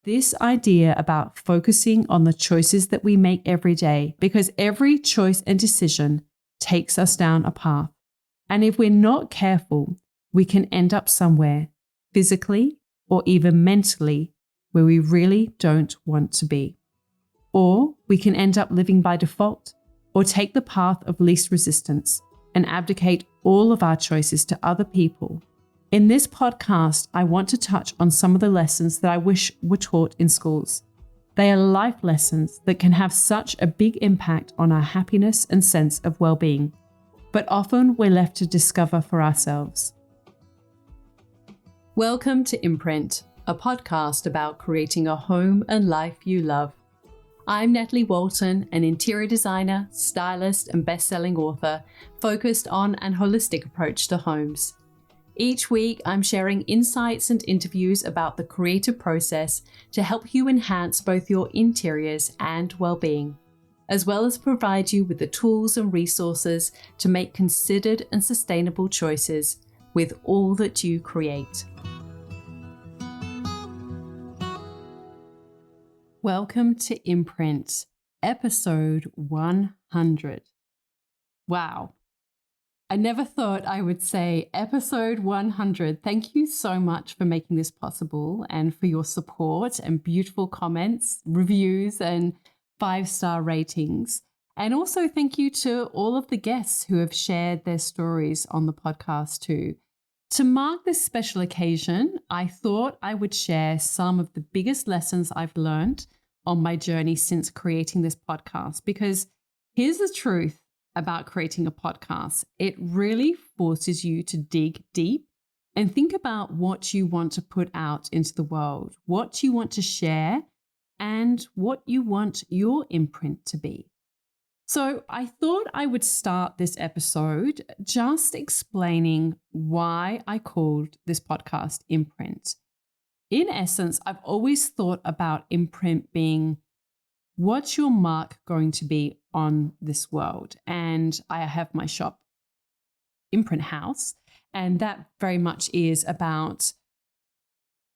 this idea about focusing on the choices that we make every day, because every choice and decision takes us down a path. And if we're not careful, we can end up somewhere physically or even mentally where we really don't want to be. Or we can end up living by default or take the path of least resistance and abdicate all of our choices to other people. In this podcast, I want to touch on some of the lessons that I wish were taught in schools. They are life lessons that can have such a big impact on our happiness and sense of well-being, but often we're left to discover for ourselves. Welcome to Imprint, a podcast about creating a home and life you love. I'm Natalie Walton, an interior designer, stylist, and best-selling author focused on an holistic approach to homes. Each week, I'm sharing insights and interviews about the creative process to help you enhance both your interiors and well-being, as well as provide you with the tools and resources to make considered and sustainable choices with all that you create. Welcome to Imprint, episode 100. Wow. I never thought I would say episode 100. Thank you so much for making this possible and for your support and beautiful comments, reviews, and 5-star ratings. And also thank you to all of the guests who have shared their stories on the podcast too. To mark this special occasion, I thought I would share some of the biggest lessons I've learned on my journey since creating this podcast, because here's the truth about creating a podcast. It really forces you to dig deep and think about what you want to put out into the world, what you want to share, and what you want your imprint to be. So I thought I would start this episode just explaining why I called this podcast Imprint. In essence, I've always thought about imprint being, what's your mark going to be on this world? And I have my shop, Imprint House, and that very much is about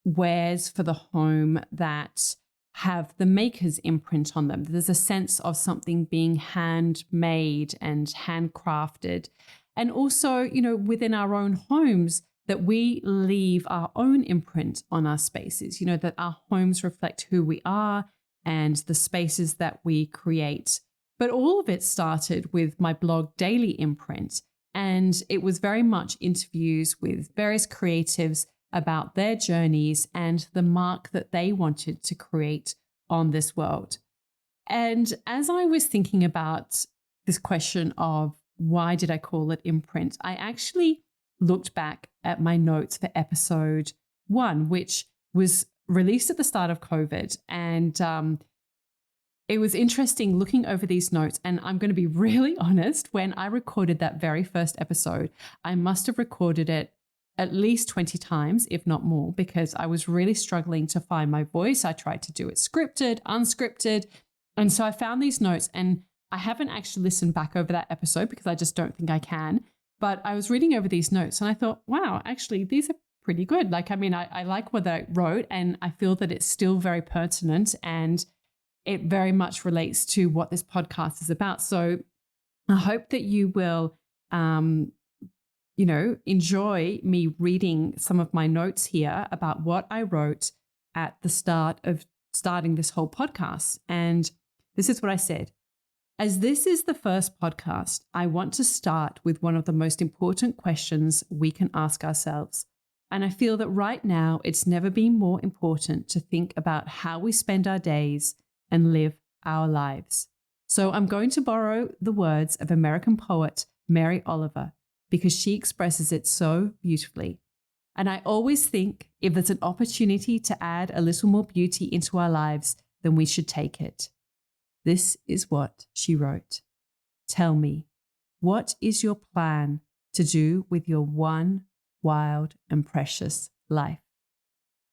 wares for the home that have the maker's imprint on them. There's a sense of something being handmade and handcrafted. And also, within our own homes, that we leave our own imprint on our spaces, that our homes reflect who we are and the spaces that we create. But all of it started with my blog, Daily Imprint, and it was very much interviews with various creatives about their journeys and the mark that they wanted to create on this world. And as I was thinking about this question of why did I call it Imprint, I actually looked back at my notes for episode 1, which was released at the start of COVID. And it was interesting looking over these notes. And I'm going to be really honest, when I recorded that very first episode, I must have recorded it at least 20 times, if not more, because I was really struggling to find my voice. I tried to do it scripted, unscripted. And so I found these notes, and I haven't actually listened back over that episode because I just don't think I can. But I was reading over these notes and I thought, wow, actually, these are pretty good. I like what I wrote, and I feel that it's still very pertinent and it very much relates to what this podcast is about. So I hope that you will, enjoy me reading some of my notes here about what I wrote at the start of starting this whole podcast. And this is what I said. As this is the first podcast, I want to start with one of the most important questions we can ask ourselves. And I feel that right now, it's never been more important to think about how we spend our days and live our lives. So I'm going to borrow the words of American poet Mary Oliver, because she expresses it so beautifully. And I always think if there's an opportunity to add a little more beauty into our lives, then we should take it. This is what she wrote. Tell me, what is your plan to do with your one wild and precious life?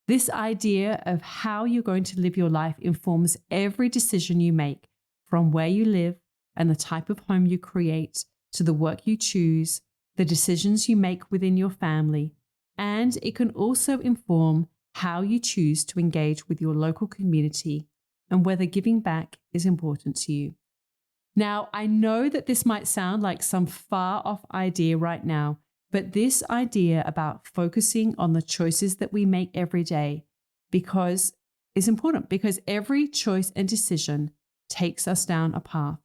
This idea of how you're going to live your life informs every decision you make, from where you live and the type of home you create, to the work you choose, the decisions you make within your family, and it can also inform how you choose to engage with your local community and whether giving back is important to you. Now, I know that this might sound like some far off idea right now, but this idea about focusing on the choices that we make every day is important because every choice and decision takes us down a path.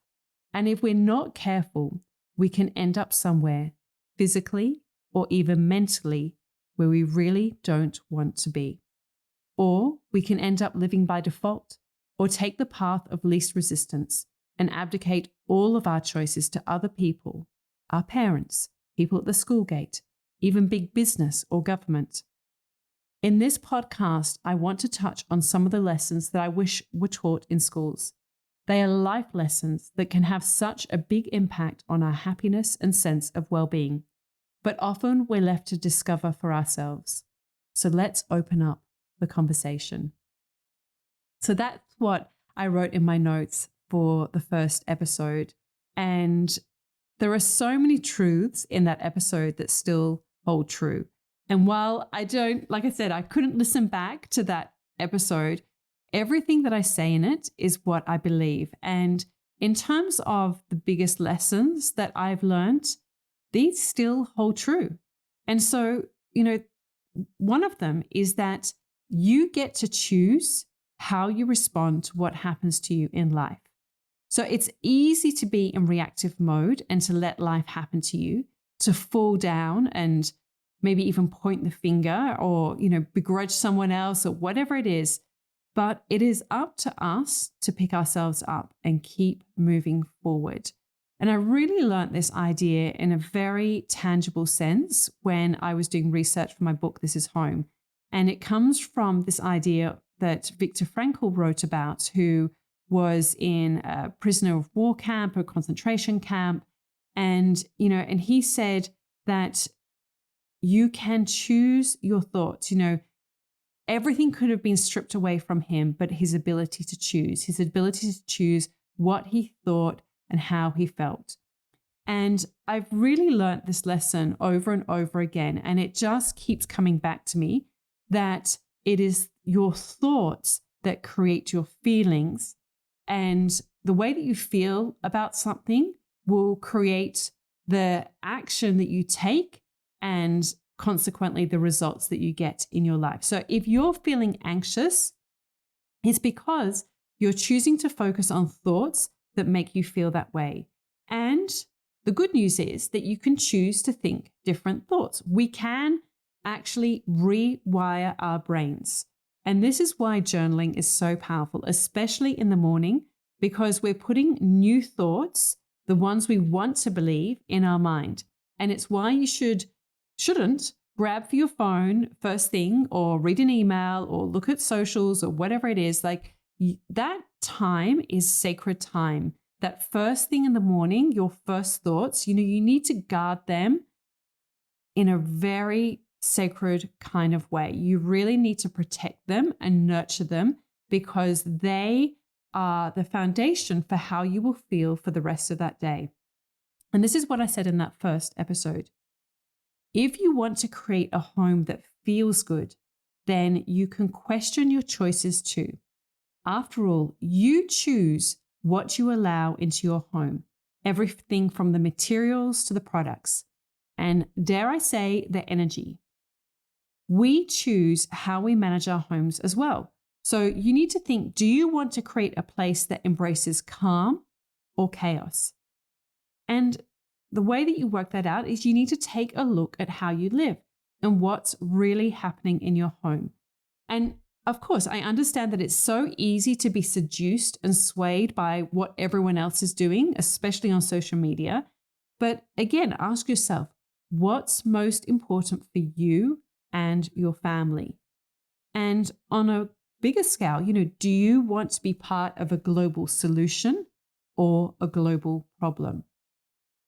And if we're not careful, we can end up somewhere physically or even mentally where we really don't want to be. Or we can end up living by default or take the path of least resistance and abdicate all of our choices to other people, our parents, people at the school gate, even big business or government. In this podcast, I want to touch on some of the lessons that I wish were taught in schools. They are life lessons that can have such a big impact on our happiness and sense of well-being, but often we're left to discover for ourselves. So let's open up the conversation. So that's what I wrote in my notes for the first episode. And there are so many truths in that episode that still hold true. And while I couldn't listen back to that episode, everything that I say in it is what I believe. And in terms of the biggest lessons that I've learned, these still hold true. And so, one of them is that you get to choose how you respond to what happens to you in life. So it's easy to be in reactive mode and to let life happen to you, to fall down and maybe even point the finger or, begrudge someone else or whatever it is. But it is up to us to pick ourselves up and keep moving forward. And I really learned this idea in a very tangible sense when I was doing research for my book, This Is Home. And it comes from this idea that Viktor Frankl wrote about, who was in a prisoner of war camp, a concentration camp. And he said that you can choose your thoughts. Everything could have been stripped away from him, but his ability to choose what he thought and how he felt. And I've really learned this lesson over and over again. And it just keeps coming back to me that it is your thoughts that create your feelings. And the way that you feel about something will create the action that you take and consequently the results that you get in your life. So if you're feeling anxious, it's because you're choosing to focus on thoughts that make you feel that way. And the good news is that you can choose to think different thoughts. We can actually rewire our brains. And this is why journaling is so powerful, especially in the morning, because we're putting new thoughts, the ones we want to believe, in our mind. And it's why you shouldn't grab for your phone first thing or read an email or look at socials or whatever it is. Like that time is sacred time. That first thing in the morning, your first thoughts, you need to guard them in a very sacred kind of way. You really need to protect them and nurture them because they are the foundation for how you will feel for the rest of that day. And this is what I said in that first episode. If you want to create a home that feels good, then you can question your choices too. After all, you choose what you allow into your home, everything from the materials to the products, and dare I say, the energy. We choose how we manage our homes as well. So you need to think, do you want to create a place that embraces calm or chaos? And the way that you work that out is you need to take a look at how you live and what's really happening in your home. And of course, I understand that it's so easy to be seduced and swayed by what everyone else is doing, especially on social media. But again, ask yourself, what's most important for you and your family? And on a bigger scale, do you want to be part of a global solution or a global problem?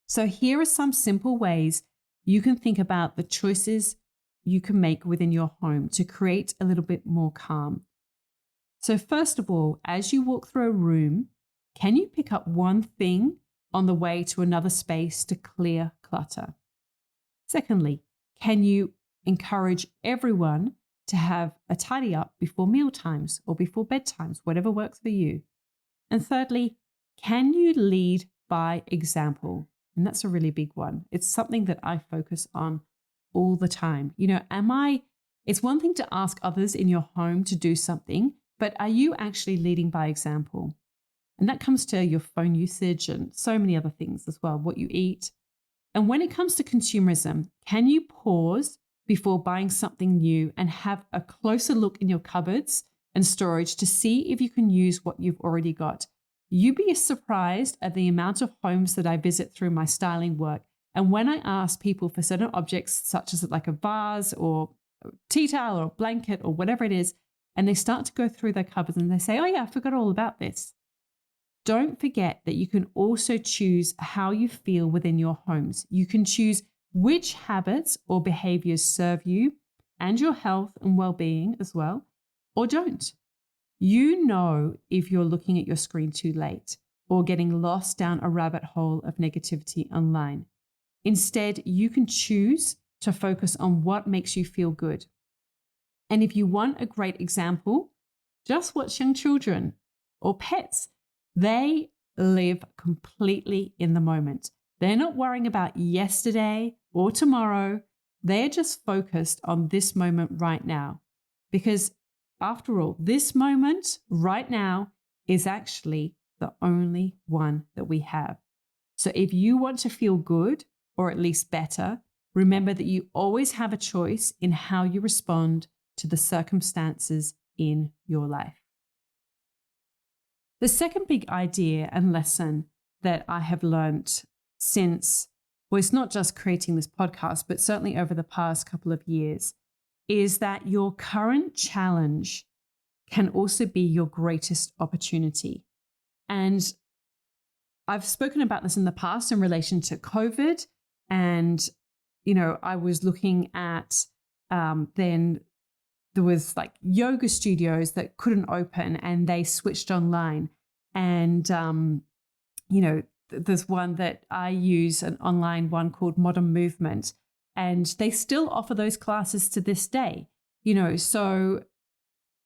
So here are some simple ways you can think about the choices you can make within your home to create a little bit more calm. So first of all, as you walk through a room, can you pick up one thing on the way to another space to clear clutter? Secondly, can you encourage everyone to have a tidy up before meal times or before bedtimes, whatever works for you? And thirdly, can you lead by example? And that's a really big one. It's something that I focus on all the time. It's one thing to ask others in your home to do something, but are you actually leading by example? And that comes to your phone usage and so many other things as well, what you eat. And when it comes to consumerism, can you pause before buying something new and have a closer look in your cupboards and storage to see if you can use what you've already got? You'd be surprised at the amount of homes that I visit through my styling work. And when I ask people for certain objects, such as like a vase or a tea towel or a blanket or whatever it is, and they start to go through their cupboards and they say, oh yeah, I forgot all about this. Don't forget that you can also choose how you feel within your homes. You can choose which habits or behaviors serve you and your health and well-being as well, or don't. You know if you're looking at your screen too late or getting lost down a rabbit hole of negativity online. Instead, you can choose to focus on what makes you feel good. And if you want a great example, just watch young children or pets. They live completely in the moment. They're not worrying about yesterday or tomorrow. They're just focused on this moment right now. Because after all, this moment right now is actually the only one that we have. So if you want to feel good, or at least better, remember that you always have a choice in how you respond to the circumstances in your life. The second big idea and lesson that I have learned since, well, it's not just creating this podcast, but certainly over the past couple of years, is that your current challenge can also be your greatest opportunity. And I've spoken about this in the past in relation to COVID. And, I was looking at then there was like yoga studios that couldn't open and they switched online. And, there's one that I use, an online one called Modern Movement, and they still offer those classes to this day, so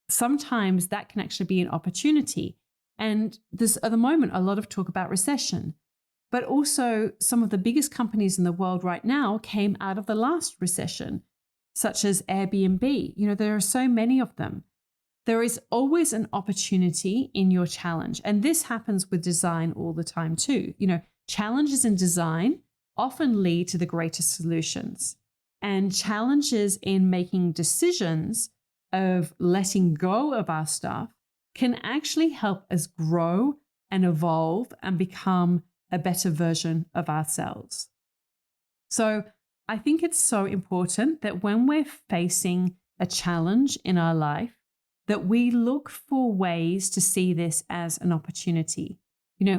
sometimes that can actually be an opportunity. And there's at the moment a lot of talk about recession, but also some of the biggest companies in the world right now came out of the last recession, such as Airbnb. There are so many of them. There is always an opportunity in your challenge. And this happens with design all the time too. Challenges in design often lead to the greatest solutions. And challenges in making decisions of letting go of our stuff can actually help us grow and evolve and become a better version of ourselves. So I think it's so important that when we're facing a challenge in our life, that we look for ways to see this as an opportunity.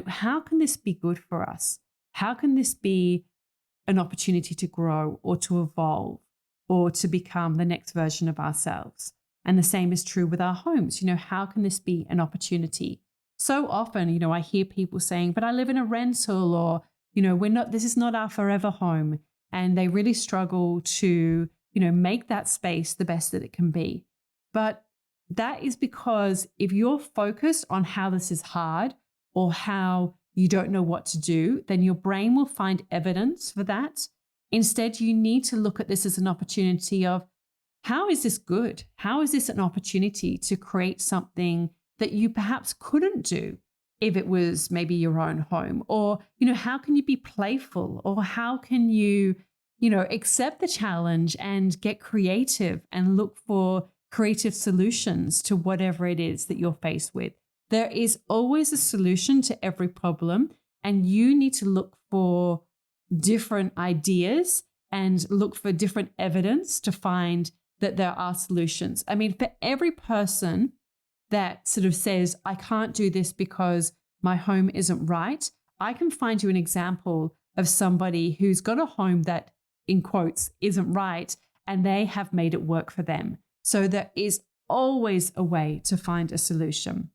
How can this be good for us? How can this be an opportunity to grow or to evolve or to become the next version of ourselves? And the same is true with our homes. How can this be an opportunity? So often, I hear people saying, but I live in a rental, or, this is not our forever home. And they really struggle to, make that space the best that it can be. But that is because if you're focused on how this is hard or how you don't know what to do, then your brain will find evidence for that. Instead, you need to look at this as an opportunity of, how is this good? How is this an opportunity to create something that you perhaps couldn't do if it was maybe your own home? Or, how can you be playful? Or how can you, accept the challenge and get creative and look for creative solutions to whatever it is that you're faced with? There is always a solution to every problem, and you need to look for different ideas and look for different evidence to find that there are solutions. I mean, for every person that sort of says, I can't do this because my home isn't right, I can find you an example of somebody who's got a home that, in quotes, isn't right, and they have made it work for them. So there is always a way to find a solution.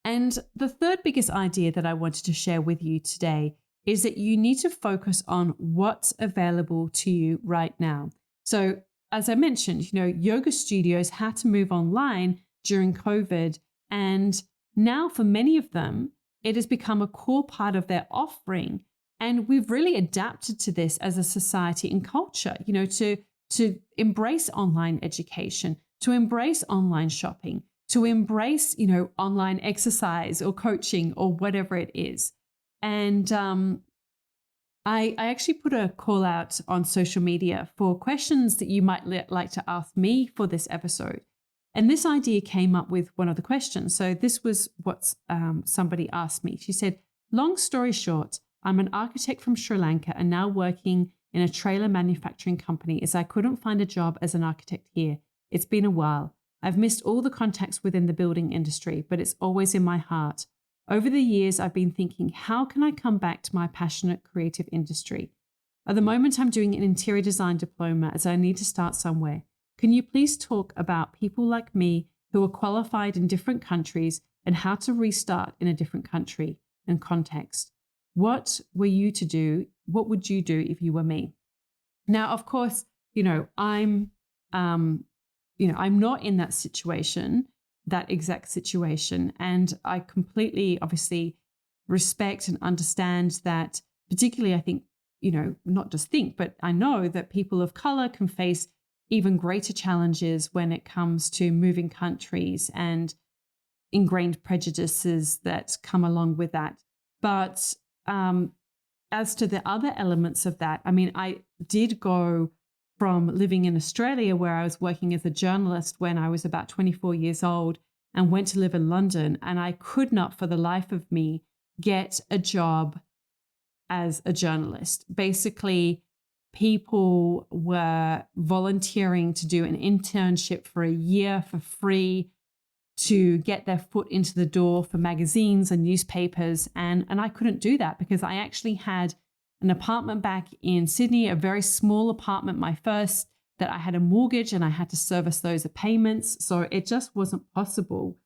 And the third biggest idea that I wanted to share with you today is that you need to focus on what's available to you right now. So as I mentioned, yoga studios had to move online during COVID. And now for many of them, it has become a core part of their offering. And we've really adapted to this as a society and culture, to embrace online education, to embrace online shopping, to embrace, online exercise or coaching or whatever it is. And I actually put a call out on social media for questions that you might like to ask me for this episode. And this idea came up with one of the questions. So this was what somebody asked me. She said, long story short, I'm an architect from Sri Lanka and now working in a trailer manufacturing company as I couldn't find a job as an architect here. It's been a while. I've missed all the contacts within the building industry, but it's always in my heart. Over the years, I've been thinking, how can I come back to my passionate creative industry? At the moment, I'm doing an interior design diploma as I need to start somewhere. Can you please talk about people like me who are qualified in different countries and how to restart in a different country and context? What were you to do? What would you do if you were me? Now, of course, I'm not in that situation, that exact situation. And I completely, obviously, respect and understand that, particularly, I think, not just think, but I know that people of color can face even greater challenges when it comes to moving countries and ingrained prejudices that come along with that. But as to the other elements of that, I mean, I did go from living in Australia, where I was working as a journalist when I was about 24 years old, and went to live in London. And I could not, for the life of me, get a job as a journalist. Basically, people were volunteering to do an internship for a year for free to get their foot into the door for magazines and newspapers. And I couldn't do that because I actually had an apartment back in Sydney, a very small apartment, my first, that I had a mortgage and I had to service those payments. So it just wasn't possible.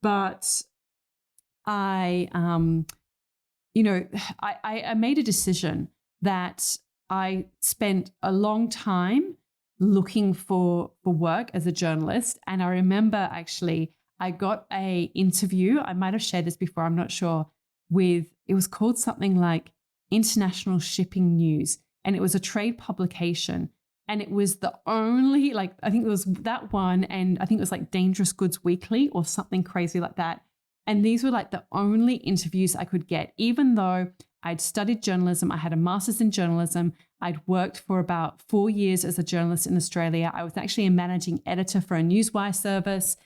But I made a decision that I spent a long time looking for work as a journalist. And I remember actually I got a interview, I might have shared this before, I'm not sure, it was called something like International Shipping News. And it was a trade publication. And it was the only, I think it was that one. And I think it was like Dangerous Goods Weekly or something crazy like that. And these were like the only interviews I could get, even though I'd studied journalism. I had a master's in journalism. I'd worked for about 4 years as a journalist in Australia. I was actually a managing editor for a newswire service.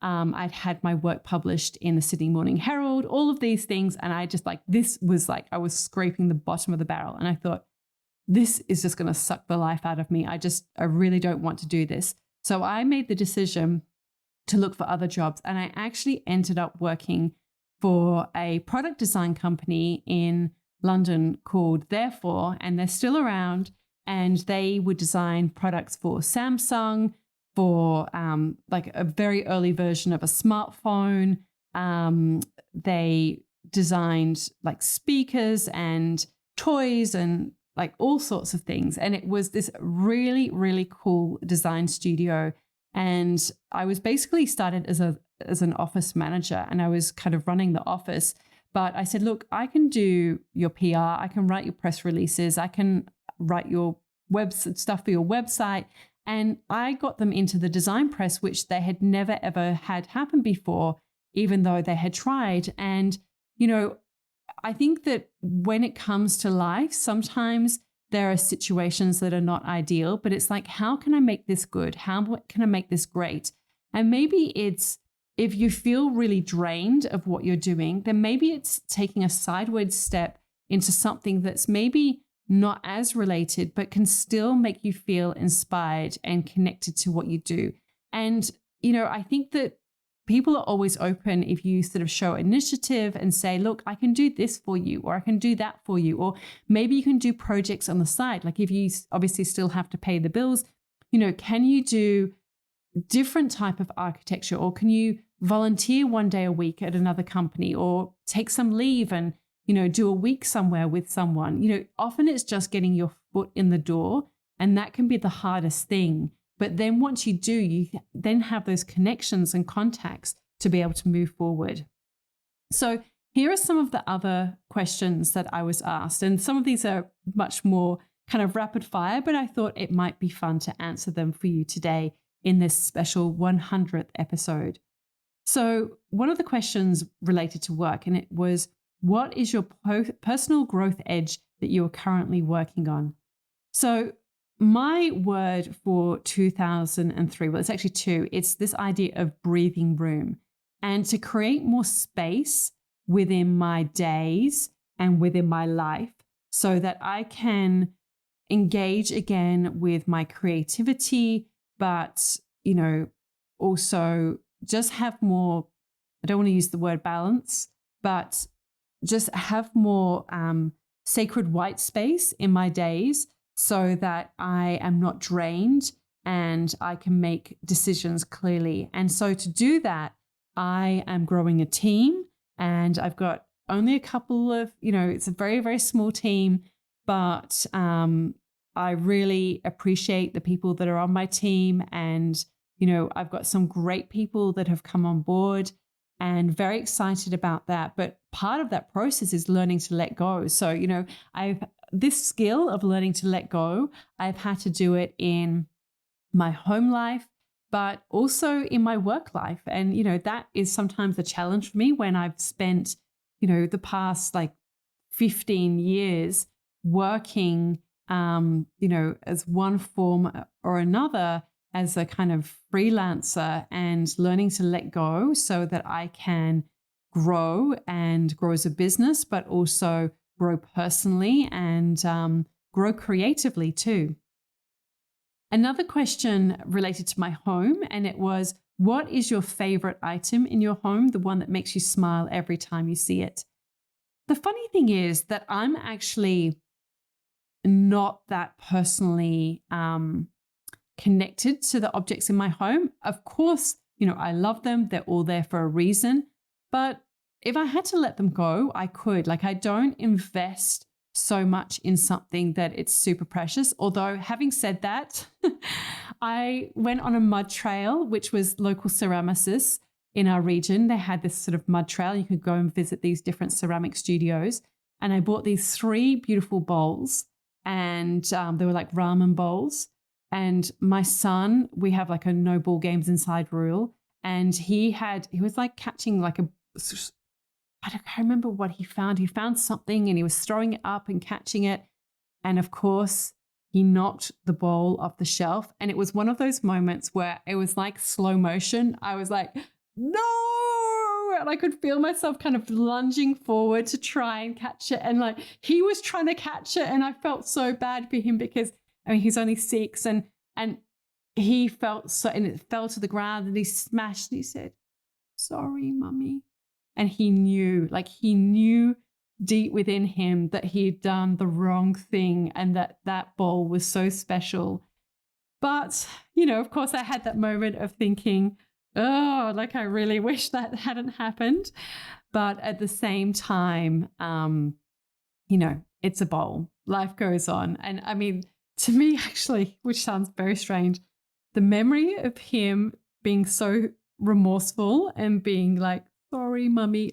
I'd had my work published in the Sydney Morning Herald, all of these things. And I just this was like, I was scraping the bottom of the barrel. And I thought, this is just going to suck the life out of me. I really don't want to do this. So I made the decision to look for other jobs. And I actually ended up working for a product design company in London called Therefore, and they're still around. And they would design products for Samsung, for a very early version of a smartphone. They designed speakers and toys and all sorts of things. And it was this really, really cool design studio. And I was basically started as an office manager, and I was kind of running the office. But I said, look, I can do your PR. I can write your press releases. I can write your stuff for your website. And I got them into the design press, which they had never, ever had happen before, even though they had tried. And, I think that when it comes to life, sometimes there are situations that are not ideal, but it's like, how can I make this good? How can I make this great? And maybe it's, if you feel really drained of what you're doing, then maybe it's taking a sideways step into something that's maybe not as related, but can still make you feel inspired and connected to what you do. And, I think that people are always open if you sort of show initiative and say, look, I can do this for you, or I can do that for you, or maybe you can do projects on the side. Like if you obviously still have to pay the bills, can you do different type of architecture, or can you volunteer 1 day a week at another company, or take some leave and, do a week somewhere with someone? Often it's just getting your foot in the door, and that can be the hardest thing. But then once you do, you then have those connections and contacts to be able to move forward. So here are some of the other questions that I was asked. And some of these are much more kind of rapid fire, but I thought it might be fun to answer them for you today in this special 100th episode. So one of the questions related to work, and it was, what is your personal growth edge that you are currently working on? So my word for 2003, well, it's actually two. It's this idea of breathing room, and to create more space within my days and within my life so that I can engage again with my creativity, but, also just have more, I don't want to use the word balance, but just have more sacred white space in my days so that I am not drained and I can make decisions clearly. And so to do that, I am growing a team, and I've got only a couple of, it's a very, very small team, but I really appreciate the people that are on my team. And, I've got some great people that have come on board and very excited about that. But part of that process is learning to let go. So, I've this skill of learning to let go, I've had to do it in my home life, but also in my work life. And, that is sometimes a challenge for me when I've spent, the past 15 years working, as one form or another as a kind of freelancer, and learning to let go so that I can grow as a business, but also grow personally and grow creatively too. Another question related to my home, and it was, what is your favorite item in your home, the one that makes you smile every time you see it? The funny thing is that I'm actually not that personally connected to the objects in my home. Of course, I love them. They're all there for a reason. But if I had to let them go, I could. I don't invest so much in something that it's super precious. Although, having said that, I went on a mud trail, which was local ceramicists in our region. They had this sort of mud trail. You could go and visit these different ceramic studios. And I bought these 3 beautiful bowls, and they were like ramen bowls. And my son, we have a no ball games inside rule. And he was catching I can't remember what he found. He found something and he was throwing it up and catching it. And of course, he knocked the bowl off the shelf. And it was one of those moments where it was like slow motion. I was like, no! And I could feel myself kind of lunging forward to try and catch it. And he was trying to catch it. And I felt so bad for him because, he's only 6 and he felt so, and it fell to the ground and he smashed and he said, sorry, mummy. And he knew deep within him that he had done the wrong thing and that bowl was so special. But, of course, I had that moment of thinking, oh, I really wish that hadn't happened. But at the same time, it's a bowl. Life goes on. And to me, actually, which sounds very strange, the memory of him being so remorseful and being sorry, mummy,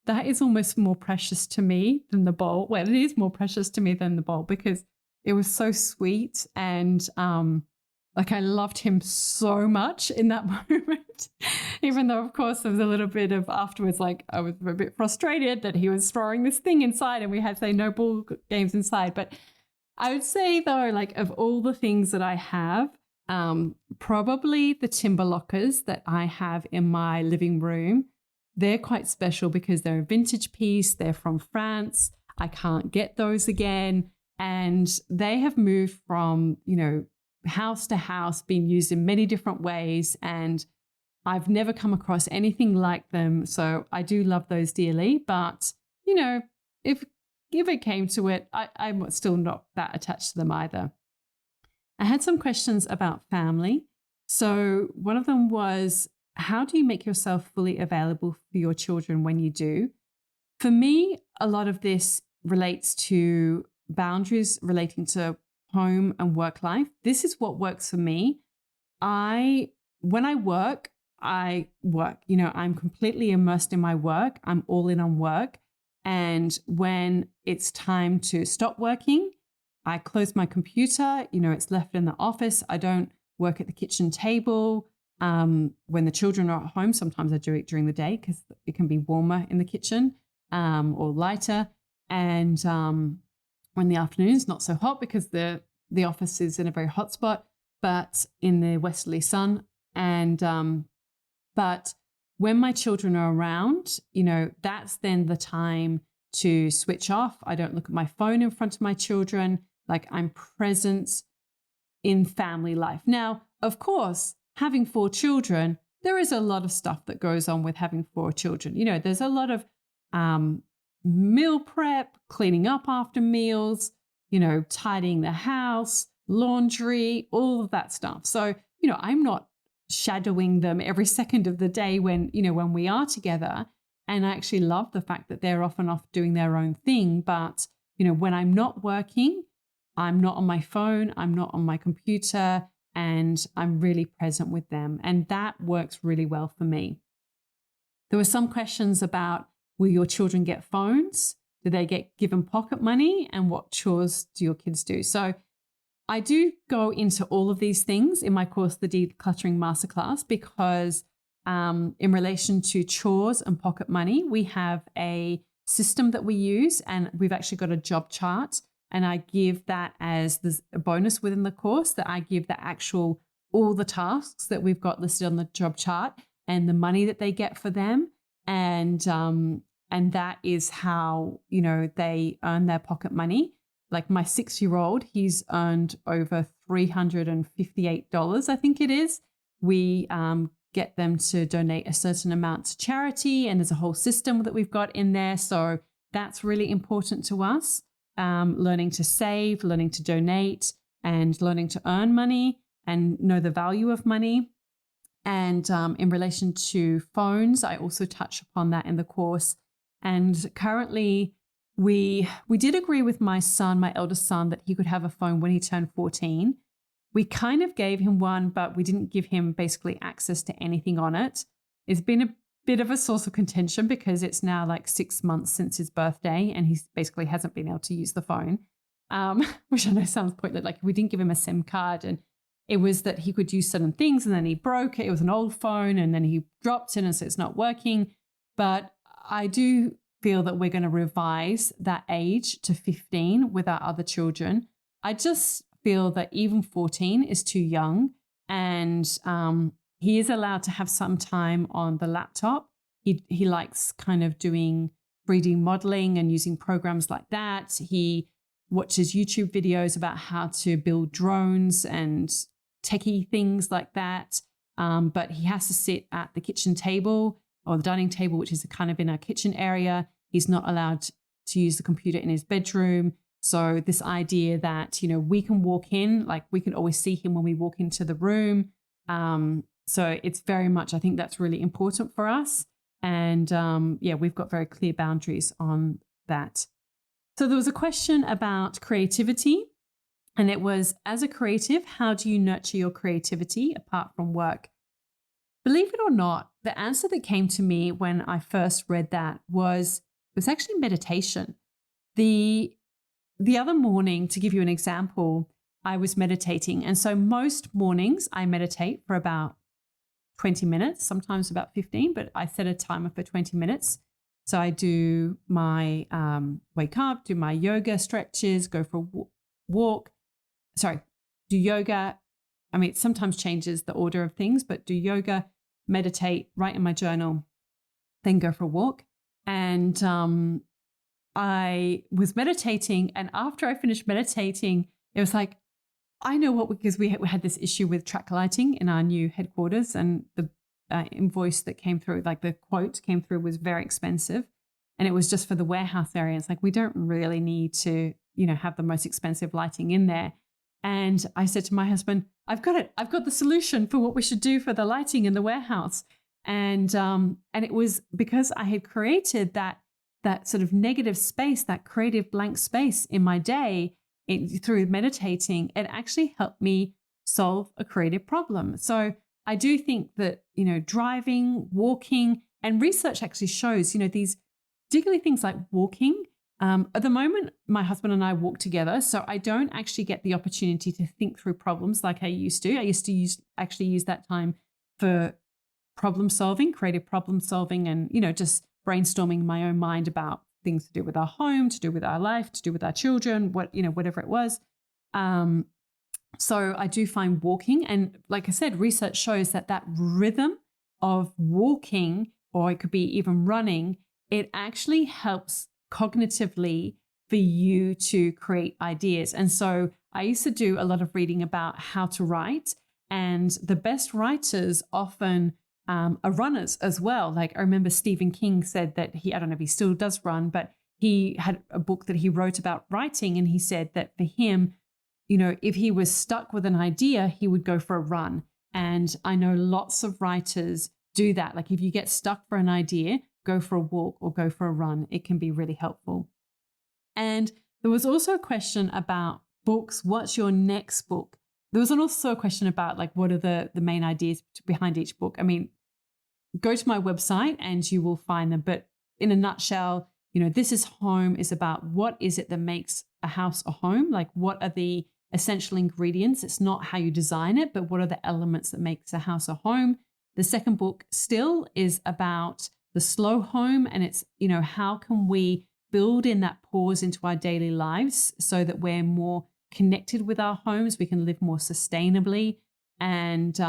that is almost more precious to me than the bowl. Well, it is more precious to me than the bowl because it was so sweet. And I loved him so much in that moment, even though, of course, there was a little bit of afterwards, I was a bit frustrated that he was throwing this thing inside and we had, say, no ball games inside. But I would say, though, of all the things that I have, probably the timber lockers that I have in my living room, they're quite special because they're a vintage piece. They're from France. I can't get those again. And they have moved from, house to house, being used in many different ways. And I've never come across anything like them. So I do love those dearly. But, if it came to it, I'm still not that attached to them either. I had some questions about family. So one of them was, how do you make yourself fully available for your children when you do? For me, a lot of this relates to boundaries relating to home and work life. This is what works for me. when I work, I work. I'm completely immersed in my work. I'm all in on work. And when it's time to stop working, I close my computer. It's left in the office. I don't work at the kitchen table. When the children are at home, sometimes I do it during the day because it can be warmer in the kitchen or lighter. And when the afternoon is not so hot because the office is in a very hot spot, but in the westerly sun. And but when my children are around, that's then the time to switch off. I don't look at my phone in front of my children. Like, I'm present in family life. Now, of course, having 4 children, there is a lot of stuff that goes on with having 4 children. There's a lot of meal prep, cleaning up after meals, tidying the house, laundry, all of that stuff. So, I'm not shadowing them every second of the day when we are together. And I actually love the fact that they're often off doing their own thing. But, when I'm not working, I'm not on my phone, I'm not on my computer, and I'm really present with them. And that works really well for me. There were some questions about, will your children get phones? Do they get given pocket money? And what chores do your kids do? So I do go into all of these things in my course, the Decluttering Masterclass, because in relation to chores and pocket money, we have a system that we use, and we've actually got a job chart. And I give that as a bonus within the course, that I give all the tasks that we've got listed on the job chart and the money that they get for them. And that is how, they earn their pocket money. Like my 6-year-old, he's earned over $358, I think it is. We get them to donate a certain amount to charity, and there's a whole system that we've got in there. So that's really important to us. Learning to save, learning to donate, and learning to earn money and know the value of money. And in relation to phones, I also touch upon that in the course. And currently, we did agree with my son, my eldest son, that he could have a phone when he turned 14. We kind of gave him one, but we didn't give him basically access to anything on it. It's been a bit of a source of contention because it's now like 6 months since his birthday and he basically hasn't been able to use the phone, which I know sounds pointless. Like, we didn't give him a SIM card, and it was that he could use certain things and then he broke it. It was an old phone and then he dropped it and so it's not working. But I do feel that we're going to revise that age to 15 with our other children. I just feel that even 14 is too young, and he is allowed to have some time on the laptop. He likes kind of doing 3D modeling and using programs like that. He watches YouTube videos about how to build drones and techie things like that. But he has to sit at the kitchen table or the dining table, which is kind of in our kitchen area. He's not allowed to use the computer in his bedroom. So this idea that, we can walk in, like we can always see him when we walk into the room. So it's very much, I think that's really important for us. And we've got very clear boundaries on that. So there was a question about creativity, and it was, as a creative, how do you nurture your creativity apart from work? Believe it or not, the answer that came to me when I first read that was actually meditation. The other morning, to give you an example, I was meditating. And so most mornings I meditate for about 20 minutes, sometimes about 15, but I set a timer for 20 minutes. So I do my wake up, do my yoga stretches, go for a walk. Do yoga. I mean, it sometimes changes the order of things, but do yoga, meditate, write in my journal, then go for a walk. And I was meditating, and after I finished meditating, it was like, I know what, because we had this issue with track lighting in our new headquarters, and the invoice that came through, like the quote came through, was very expensive, and it was just for the warehouse area. It's like, we don't really need to, have the most expensive lighting in there. And I said to my husband, I've got it. I've got the solution for what we should do for the lighting in the warehouse. And it was because I had created that sort of negative space, that creative blank space in my day through meditating. It actually helped me solve a creative problem. So I do think that, driving, walking, and research actually shows, these particularly things like walking. At the moment, my husband and I walk together, so I don't actually get the opportunity to think through problems like I used to. I used to use that time for problem solving, creative problem solving, and, just brainstorming in my own mind about things to do with our home, to do with our life, to do with our children, whatever it was. So I do find walking, and like I said, research shows that rhythm of walking, or it could be even running, it actually helps cognitively for you to create ideas. And so I used to do a lot of reading about how to write, and the best writers often are runners as well. Like I remember Stephen King said that I don't know if he still does run, but he had a book that he wrote about writing, and he said that for him, if he was stuck with an idea, he would go for a run. And I know lots of writers do that. Like if you get stuck for an idea, go for a walk or go for a run. It can be really helpful. And there was also a question about books. What's your next book? There was also a question about like, what are the main ideas behind each book? I mean, go to my website and you will find them. But in a nutshell, This Is Home is about what is it that makes a house a home? Like what are the essential ingredients? It's not how you design it, but what are the elements that makes a house a home? The second book still is about the slow home, and it's, how can we build in that pause into our daily lives so that we're more connected with our homes, we can live more sustainably and,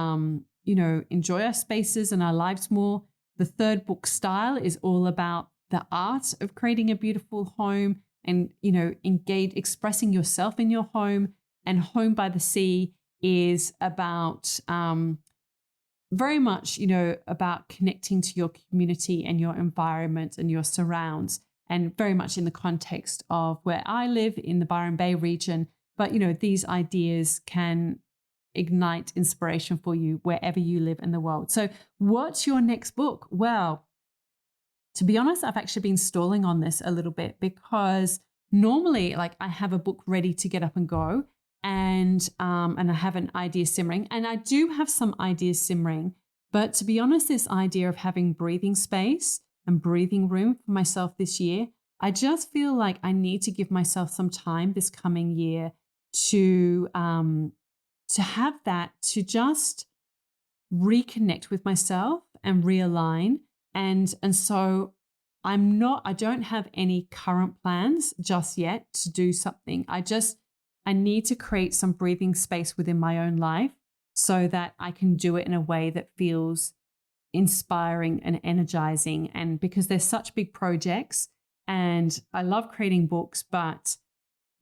enjoy our spaces and our lives more. The third book, Style, is all about the art of creating a beautiful home and, expressing yourself in your home. And Home by the Sea is about very much, about connecting to your community and your environment and your surrounds, and very much in the context of where I live in the Byron Bay region. But, these ideas can ignite inspiration for you wherever you live in the world. So what's your next book? Well, to be honest, I've actually been stalling on this a little bit because normally like I have a book ready to get up and go, and I have an idea simmering, and I do have some ideas simmering. But to be honest, this idea of having breathing space and breathing room for myself this year, I just feel like I need to give myself some time this coming year to have that, to just reconnect with myself and realign. And so I don't have any current plans just yet to do something. I need to create some breathing space within my own life so that I can do it in a way that feels inspiring and energizing. And because they're such big projects, and I love creating books, but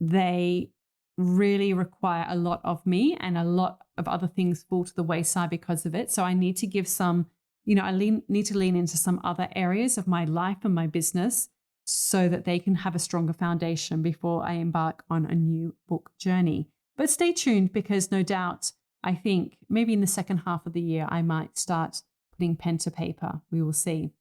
they really require a lot of me, and a lot of other things fall to the wayside because of it. So I need to give some, need to lean into some other areas of my life and my business so that they can have a stronger foundation before I embark on a new book journey. But stay tuned, because no doubt, I think maybe in the second half of the year, I might start putting pen to paper. We will see.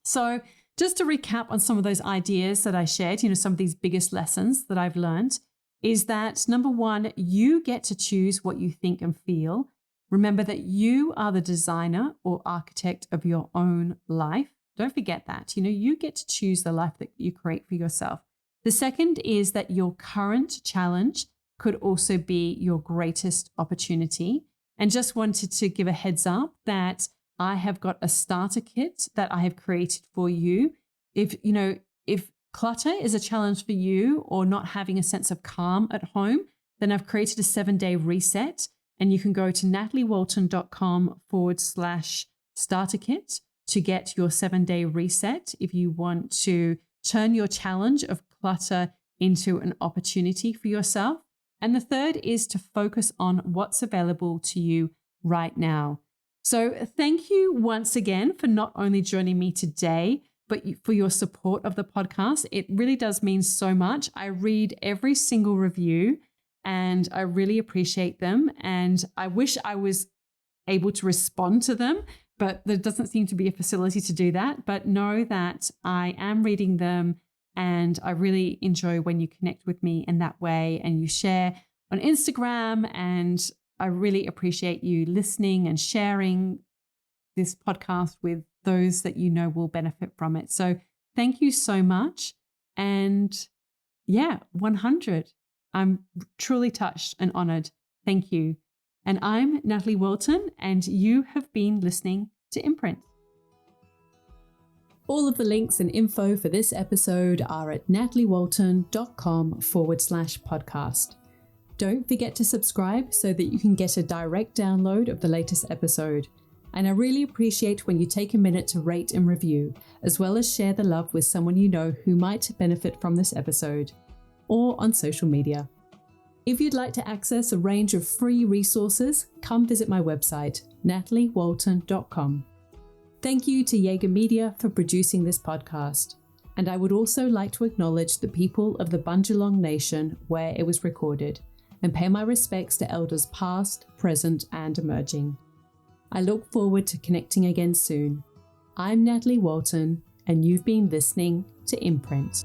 So just to recap on some of those ideas that I shared, some of these biggest lessons that I've learned is that number one, you get to choose what you think and feel. Remember that you are the designer or architect of your own life. Don't forget that. You get to choose the life that you create for yourself. The second is that your current challenge could also be your greatest opportunity. And just wanted to give a heads up that I have got a starter kit that I have created for you. If clutter is a challenge for you, or not having a sense of calm at home, then I've created a 7-day reset, and you can go to nataliewalton.com/starter kit to get your 7-day reset if you want to turn your challenge of clutter into an opportunity for yourself. And the third is to focus on what's available to you right now. So thank you once again for not only joining me today, but for your support of the podcast. It really does mean so much. I read every single review and I really appreciate them. And I wish I was able to respond to them, but there doesn't seem to be a facility to do that. But know that I am reading them, and I really enjoy when you connect with me in that way and you share on Instagram and I really appreciate you listening and sharing this podcast with those that you know will benefit from it. So thank you so much. And yeah, 100. I'm truly touched and honored. Thank you. And I'm Natalie Walton, and you have been listening to Imprint. All of the links and info for this episode are at nataliewalton.com/podcast. Don't forget to subscribe so that you can get a direct download of the latest episode. And I really appreciate when you take a minute to rate and review, as well as share the love with someone you know who might benefit from this episode, or on social media. If you'd like to access a range of free resources, come visit my website, nataliewalton.com. Thank you to Jaeger Media for producing this podcast. And I would also like to acknowledge the people of the Bundjalung Nation where it was recorded, and pay my respects to elders past, present, and emerging. I look forward to connecting again soon. I'm Natalie Walton, and you've been listening to Imprint.